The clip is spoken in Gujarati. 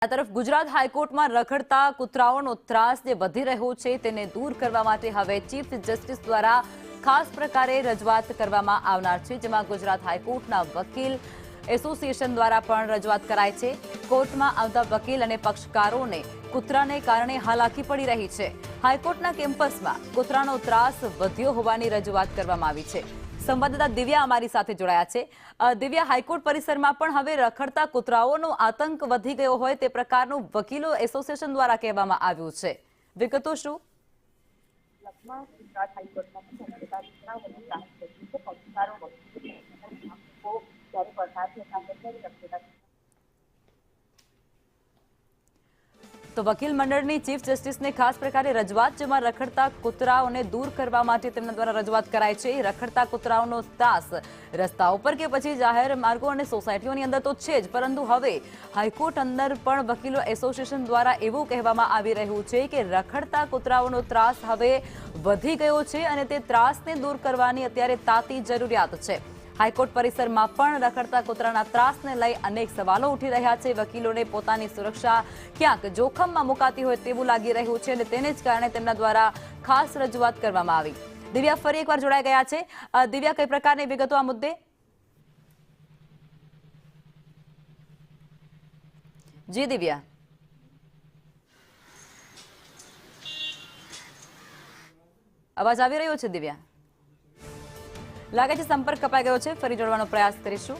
આ તરફ ગુજરાત હાઈકોર્ટમાં રખડતા કૂતરાઓનો ત્રાસ જે વધી રહ્યો છે તેને દૂર કરવા માટે હવે ચીફ જસ્ટિસ દ્વારા ખાસ પ્રકારે રજૂઆત કરવામાં આવનાર છે, જેમાં ગુજરાત હાઈકોર્ટના વકીલ એસોસિએશન દ્વારા પણ રજૂઆત કરાઈ છે। કોર્ટમાં આવતા વકીલ અને પક્ષકારોને કૂતરાને કારણે હાલાકી પડી રહી છે। હાઈકોર્ટના કેમ્પસમાં કૂતરાનો ત્રાસ વધ્યો હોવાની રજૂઆત કરવામાં આવી છે। સંવાદદાતા દિવ્યા અમારી સાથે જોડાયા છે। દિવ્યા, હાઈકોર્ટ પરિસરમાં પણ હવે રખડતા કૂતરાઓનો આતંક વધી ગયો હોય તે પ્રકારનું વકીલો એસોસિએશન દ્વારા કહેવામાં આવ્યું છે, વિગતો શું? તો વકીલ મંડળની ચીફ જસ્ટિસને ખાસ પ્રકારે રજૂઆત, જેમાં રખડતા કૂતરાઓને દૂર કરવા માટે તેમના દ્વારા રજૂઆત કરાઈ છે। રખડતા કૂતરાઓનો ત્રાસ રસ્તા ઉપર કે પછી જાહેર માર્ગો અને સોસાયટીઓની અંદર તો છે જ, પરંતુ હવે હાઈકોર્ટ અંદર પણ વકીલો એસોસિએશન દ્વારા એવું કહેવામાં આવી રહ્યું છે કે રખડતા કૂતરાઓનો ત્રાસ હવે વધી ગયો છે અને તે ત્રાસને દૂર કરવાની અત્યારે તાતી જરૂરિયાત છે। હાઈકોર્ટ પરિસરમાં પણ રખડતા કૂતરાના ત્રાસને લઈ અનેક સવાલો ઉઠી રહ્યા છે। વકીલોને પોતાની સુરક્ષા ક્યાંક જોખમમાં મુકાતી હોય તેવું લાગી રહ્યું છે અને તેને જ કારણે તેમના દ્વારા ખાસ રજૂઆત કરવામાં આવી। દિવ્યા ફરી એકવાર જોડાઈ ગયા છે। દિવ્યા, કઈ પ્રકારની વિગતો આ મુદ્દે? જી દિવ્યા, અવાજ આવી રહ્યો છે? દિવ્યા, લાગે છે સંપર્ક કપાઈ ગયો છે, ફરી જોડવાનો પ્રયાસ કરીશું।